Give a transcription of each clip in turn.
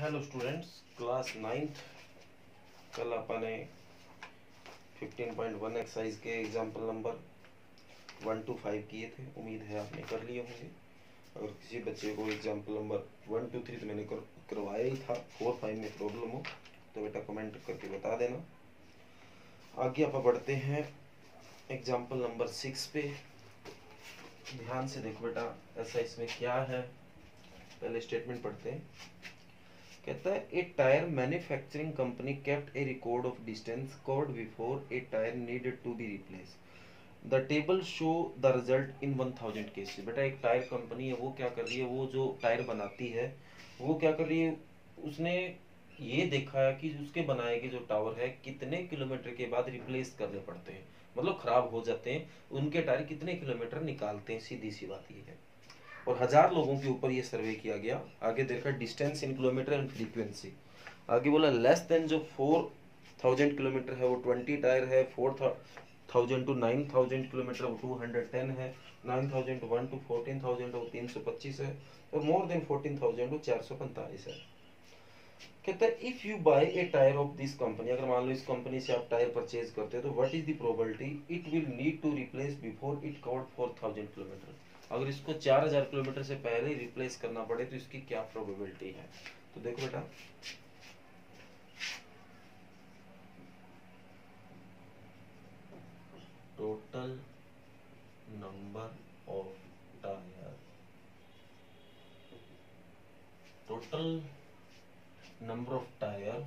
Hello students, class 9th कल अपने 15.1 exercise के एग्जाम्पल नंबर 1 to 5 किए थे। उम्मीद है आपने कर लिए होंगे। अगर किसी बच्चे को एग्जाम्पल नंबर 1 to 3 तो मैंने करवाया ही था, 4 5 में प्रॉब्लम हो तो बेटा कमेंट करके बता देना। आगे आप बढ़ते हैं एग्जाम्पल नंबर 6 पे। ध्यान से देखो बेटा, ऐसा इसमें क्या है, पहले स्टेटमेंट पढ़ते हैं। कहता है a tyre manufacturing company kept a record of distance covered before a tyre needed to be replace. The table show the result in 1000 cases. बेटा एक टायर कंपनी है, वो क्या कर रही है, वो जो टायर बनाती है वो क्या कर रही है, उसने ये देखा है कि उसके बनाए गए जो टावर है कितने किलोमीटर के बाद रिप्लेस करने पड़ते हैं, मतलब खराब हो जाते हैं, उनके टायर कितने किलोमीटर निकालते हैं, सीधी सी बात ये है। और 1000 लोगों के ऊपर ये सर्वे किया गया। आगे देखा distance in kilometre and frequency. आगे बोला लेस देन जो 4000 किलोमीटर है वो 20 टायर है, 4000 टू 9000 किलोमीटर वो 210 है, 9001 टू 14000 वो 325 है, और मोर देन 14000 वो 445 है। कहता है if you buy a tyre of this company, अगर मान लो इस कंपनी से आप टायर परचेज करते हो तो what is the probability it will need to replace before it covered 4000 kilometre. अगर इसको 4000 किलोमीटर से पहले रिप्लेस करना पड़े तो इसकी क्या प्रोबेबिलिटी है। तो देखो बेटा, total number of tyre, total number of tyre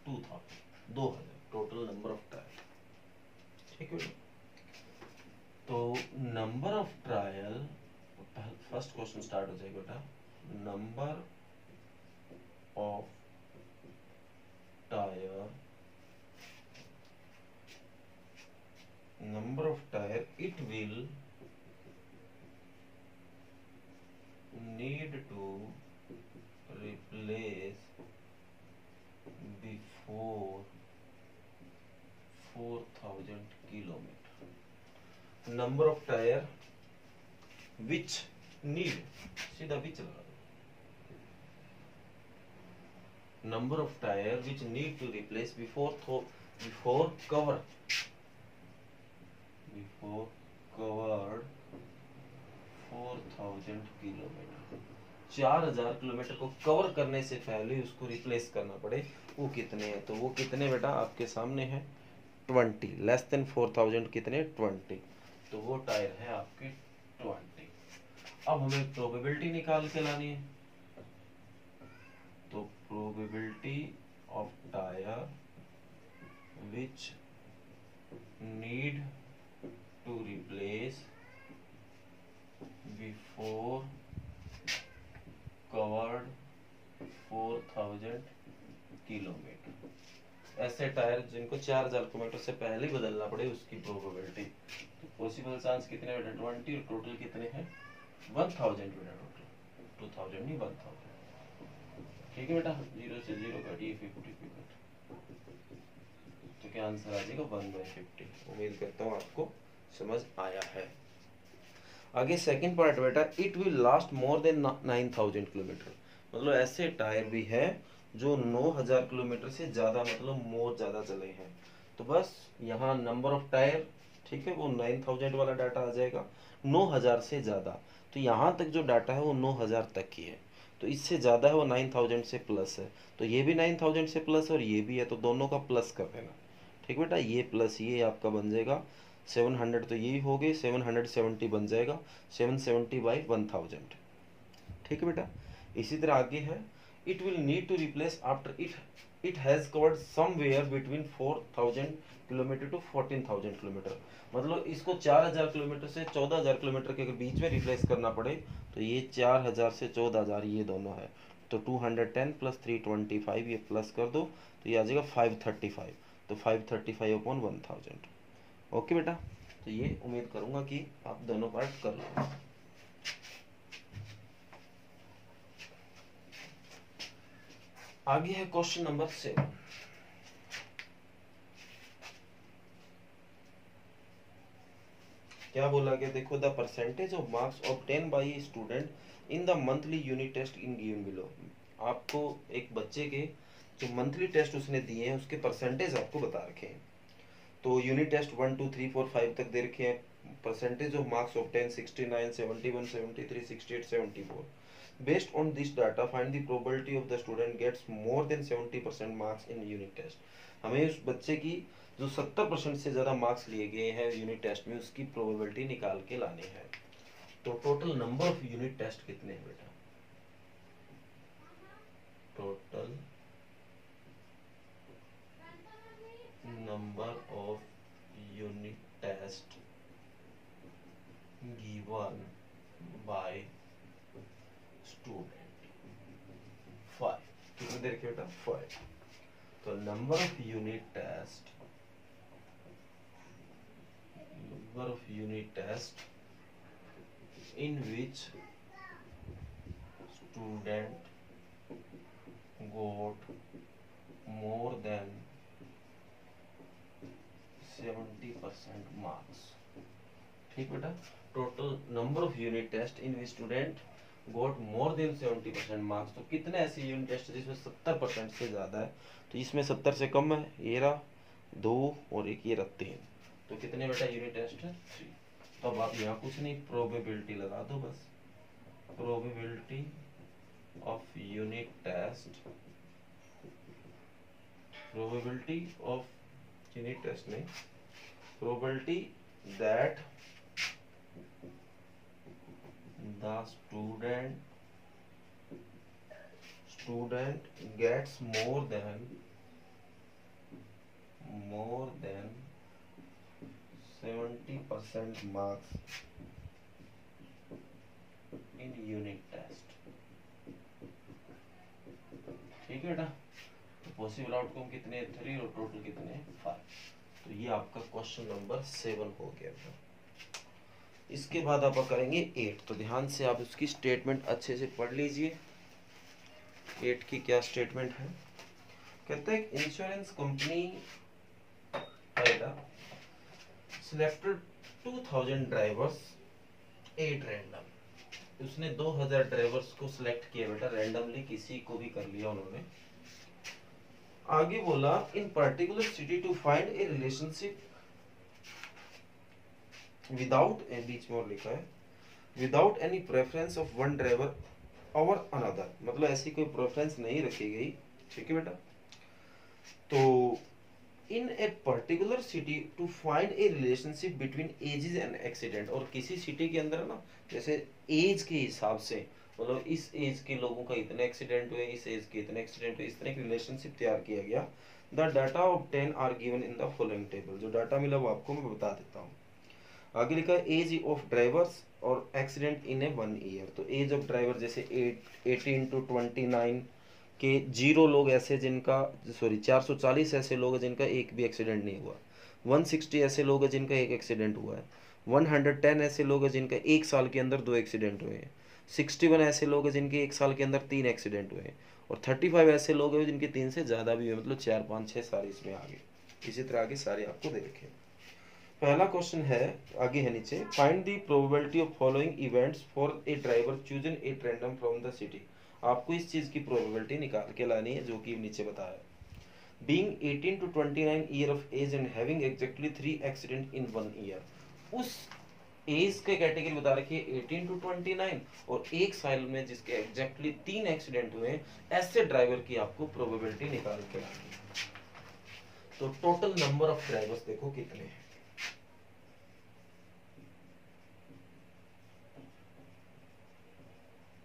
2000, total number of tyre. ठीक है, तो number of trial, first question start हो जाएगा बेटा, number of tyre, number of tire it will need to replace before 4000 kilometer। number of tire which need, सीधा which लगा दो, number of tire which need to replace before covered 4000 kilometre, 4000 kilometre को cover करने से पहले उसको replace करना पड़े, वो कितने हैं। तो वो कितने बेटा आपके सामने है 20, लेस देन 4000 कितने 20, तो वो टायर है आपके 20। अब हमें प्रोबेबिलिटी निकाल के लानी है, तो probability of tyre which need to replace before covered 4000 kilometre. ऐसे टायर जिनको 4000 किलोमीटर से पहले बदलना पड़े उसकी प्रोबेबिलिटी, तो पॉसिबल चांस कितने बेटा 20, और टोटल कितने हैं 1000 बेटा, टोटल 2000 नहीं 1000। ठीक है बेटा, 0 से 0 काटिए 50, तो क्या आंसर आ जाएगा 1/50। उम्मीद करता हूँ आपको समझ आया है। आगे सेकंड पार्ट बेटा, it will last more than 9000 kilometre, मतलब ऐसे टायर भी है जो 9000 किलोमीटर से ज्यादा, मतलब मोर ज्यादा चले हैं। तो बस यहाँ नंबर ऑफ टायर, ठीक है, वो 9000 वाला डाटा आ जाएगा, 9000 से ज्यादा, तो यहाँ तक जो डाटा है वो 9000 तक की है, तो इससे ज्यादा है वो 9000 से प्लस है, तो ये भी 9000 से प्लस और ये भी है, तो दोनों का प्लस कर देना। ठीक बेटा, ये प्लस ये आपका बन जाएगा 700, तो यही हो गए 770 बन जाएगा, 770/1000। ठीक है बेटा, इसी तरह आगे है, it will need to replace after it has covered somewhere between 4000 kilometre to 14000 kilometre, मतलब इसको 4000 किलोमीटर से 14000 किलोमीटर के बीच में रिप्लेस करना पड़े, तो ये 4000 से 14000 ये दोनों है, तो 210 प्लस 325 ये प्लस कर दो, तो ये आ जाएगा 535, तो 535/1000। ओके बेटा, तो ये उम्मीद करूंगा कि आप दोनों पार्ट कर लो। आगे है क्वेश्चन नंबर 7। क्या बोला गया, देखो the percentage of marks obtain by a student in the monthly unit test in given below. आपको एक बच्चे के जो मंथली टेस्ट उसने दिए हैं उसके परसेंटेज आपको बता रखे हैं। तो यूनिट टेस्ट 1 2 3 4 5 तक दे रखे हैं। Percentage of marks obtain 69 71 73 68 74। Based on this data, find the probability of the student gets more than 70% marks in unit test। हमें उस बच्चे की जो 70% से ज़्यादा मार्क्स लिए गए हैं यूनिट टेस्ट में उसकी प्रोबेबिलिटी निकाल के लानी है। तो total number of unit test कितने हैं बेटा? Total number of unit test given by student 5। कितने देर के बेटा? 5। तो number of unit test in which student got more than 70% marks। ठीक बेटा, total number of unit test in which student got more than 70% marks. तो कितने ऐसे यूनिट टेस्ट है जिसमें 70% से ज्यादा है? तो इसमें 70 से कम है, ये रहा 2 और एक ये रहा 3। तो कितने बेटा यूनिट टेस्ट है? 3। तो अब आप यहाँ कुछ नहीं, प्रोबेबिलिटी लगा दो बस। Probability of unit test, probability of unit test नहीं, probability that the student gets more than 70% marks in unit test। ठीक है बेटा, तो पॉसिबल आउटकम कितने हैं? 3 और टोटल कितने हैं? 5। तो ये आपका क्वेश्चन नंबर 7 हो गया था। इसके बाद आप करेंगे 8। तो ध्यान से आप उसकी स्टेटमेंट अच्छे से पढ़ लीजिए। 8 की क्या स्टेटमेंट है? कहते हैं insurance company selected 2000 drivers 8 random. उसने 2000 ड्राइवर्स को सिलेक्ट किया बेटा, रैंडमली किसी को भी कर लिया उन्होंने। आगे बोला in particular city to find a relationship without, बीच में और लिखा है without any preference of one driver और अनदर, मतलब ऐसी कोई प्रेफरेंस नहीं रखी गई। ठीक है बेटा, तो in a particular city to find a relationship between ages and accident. और किसी सिटी के अंदर ना, जैसे एज के हिसाब से, मतलब इस एज के लोगों का इतने एक्सीडेंट हुए, इस एज के इतने एक्सीडेंट हुए, इस तरह की रिलेशनशिप तैयार किया गया। The data obtain are given in the following table. जो डाटा मिला वो आपको मैं बता देता हूँ। आगे लिखा है एज ऑफ ड्राइवर्स और एक्सीडेंट इन ए 1 ईयर। तो एज ऑफ ड्राइवर जैसे 18 to 29 के 0 लोग ऐसे जिनका, सॉरी 440 ऐसे लोग हैं जिनका एक भी एक्सीडेंट नहीं हुआ। 160 ऐसे लोग हैं जिनका एक एक्सीडेंट हुआ है। 110 ऐसे लोग हैं जिनका 1 साल के अंदर 2 एक्सीडेंट हुए हैं। 61 ऐसे लोग हैं जिनके 1 साल के अंदर 3 एक्सीडेंट हुए हैं। और 35 ऐसे लोग हैं जिनके 3 से ज़्यादा भी हुए, मतलब 4 5 6 सारे इसमें आ गए। इसी तरह आगे सारे आपको दे रखे। पहला क्वेश्चन है, आगे है नीचे, find the probability of following events for a driver chosen a random from the city. आपको इस चीज की प्रोबेबिलिटी निकाल के लानी है जो कि नीचे बताया है। Being 18 to 29 year of age and having exactly 3 accident in 1 year. उस एज के कैटेगरी बता रखी है 18 to 29 और 1 साल में जिसके एग्जैक्टली 3 एक्सीडेंट हुए, ऐसे ड्राइवर की आपको प्रोबेबिलिटी निकाल के लानी है। तो टोटल नंबर ऑफ ड्राइवर्स देखो कितने हैं।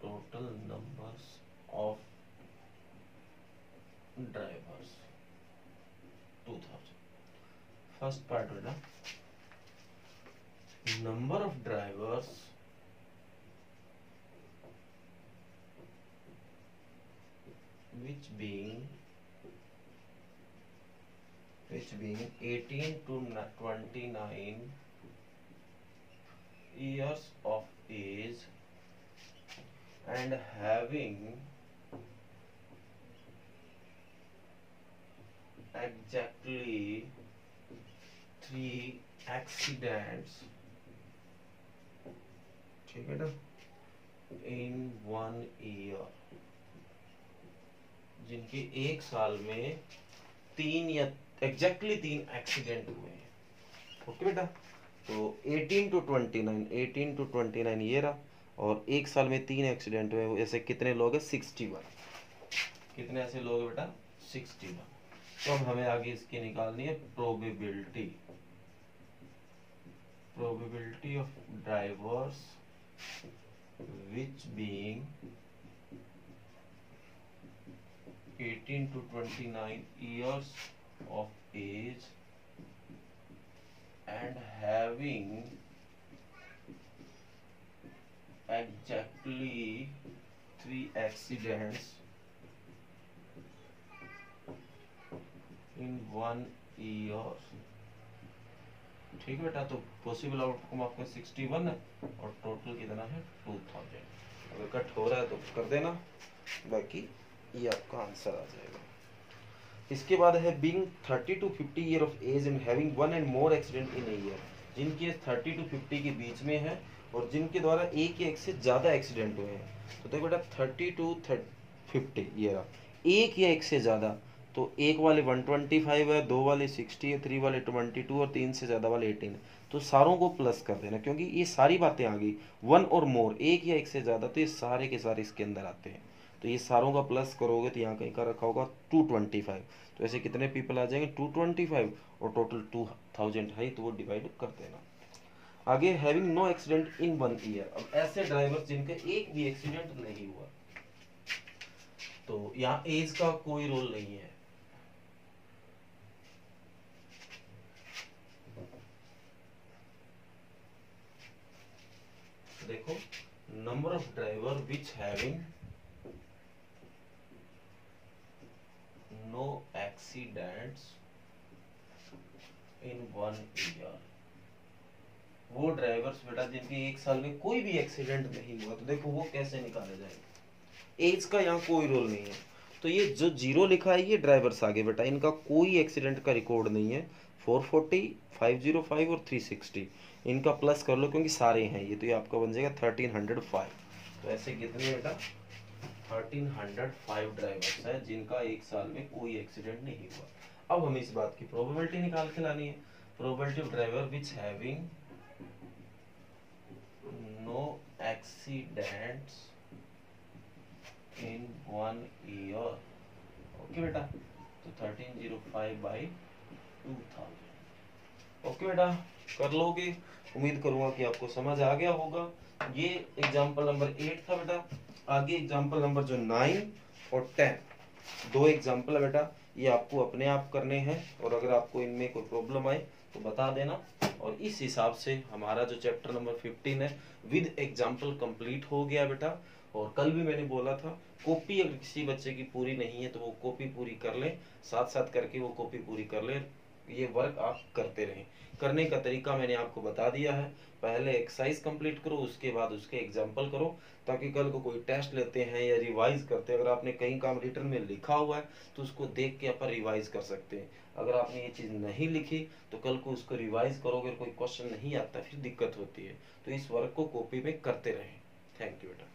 total numbers of drivers 2000। first part है ना, number of drivers which being 18 to 29 years of age and having exactly 3 accidents ठीक है ना, इन 1 ईयर, जिनके एक साल में 3 या एग्जैक्टली 3 एक्सीडेंट हुए हैं। ओके बेटा, तो 18 to 29 ये रहा, और एक साल में 3 एक्सीडेंट हुए, ऐसे कितने लोग हैं? 61। कितने ऐसे लोग हैं बेटा? 61। तो अब हमें आगे इसकी निकालनी है probability of drivers which being 18 to 29 years of age and having exactly 3 accidents in 1 year। ठीक है बेटा, तो पॉसिबल आउटकम आपका 61 है और टोटल कितना है? 2000। अगर कट हो रहा है तो कर देना, बाकी ये आपका आंसर आ जाएगा। इसके बाद है being 30 to 50 year of age and having 1 and more accident in a year, जिनकी एज 30 to 50 के बीच में है और जिनके द्वारा एक या एक से ज्यादा एक्सीडेंट हुए हैं। तो देखो बेटा 30 to 50 ये एक या एक से ज्यादा, तो एक वाले 125 है, दो वाले 60 है, 3 वाले 22 और 3 से ज्यादा वाले 18। तो सारों को प्लस कर देना, क्योंकि ये सारी बातें आ गई 1 और मोर, एक या एक से ज्यादा, तो ये सारे के सारे इसके अंदर आते हैं। तो ये सारों का प्लस करोगे तो यहाँ कहीं का रखा होगा 225। तो ऐसे कितने पीपल आ जाएंगे? 225 और टोटल 2000 है, तो वो डिवाइड कर देना। आगे having no accident in 1 year, अब ऐसे ड्राइवर जिनका एक भी एक्सीडेंट नहीं हुआ, तो यहाँ एज का कोई रोल नहीं है। देखो number of driver which having no accidents in 1 year, वो ड्राइवर्स बेटा जिनके एक साल में कोई भी एक्सीडेंट नहीं हुआ, तो देखो वो कैसे निकाले जाएंगे? एज का यहाँ कोई रोल नहीं है, तो ये जो 0 लिखा है ये ड्राइवर्स आगे बेटा, इनका कोई एक्सीडेंट का रिकॉर्ड नहीं है। 440, 505 और 360 इनका प्लस कर लो, क्योंकि सारे हैं ये, तो ये आपका बन जाएगा 1305। तो ऐसे कितने बेटा? 1305 ड्राइवर्स हैं जिनका एक साल में कोई एक्सीडेंट नहीं हुआ। अब हमें इस बात की प्रोबेबिलिटी निकाल के लानी है। Probability of driver which having no accidents in 1 year. Okay बेटा, तो 1305 बाई 2000। ओके बेटा, कर लोगे? उम्मीद करूंगा कि आपको समझ आ गया होगा। ये एग्जाम्पल नंबर 8 था बेटा। आगे एग्जाम्पल नंबर जो 9 और 10, 2 एग्जाम्पल है बेटा, ये आपको अपने आप करने हैं, और अगर आपको इनमें कोई प्रॉब्लम आए तो बता देना। और इस हिसाब से हमारा जो चैप्टर नंबर 15 है विद एग्जाम्पल कंप्लीट हो गया बेटा। और कल भी मैंने बोला था, कॉपी अगर किसी बच्चे की पूरी नहीं है तो वो कॉपी पूरी कर ले, साथ साथ करके वो कॉपी पूरी कर ले। ये वर्क आप करते रहें। करने का तरीका मैंने आपको बता दिया है। पहले एक्सरसाइज कंप्लीट करो, उसके बाद उसके एग्जाम्पल करो, ताकि कल को कोई टेस्ट लेते हैं या रिवाइज करते हैं, अगर आपने कहीं काम रिटर्न में लिखा हुआ है तो उसको देख के अपन रिवाइज कर सकते हैं। अगर आपने ये चीज़ नहीं लिखी तो कल को उसको रिवाइज करोगे, कोई क्वेश्चन नहीं आता फिर दिक्कत होती है। तो इस वर्क को कॉपी में करते रहें। थैंक यू बेटा।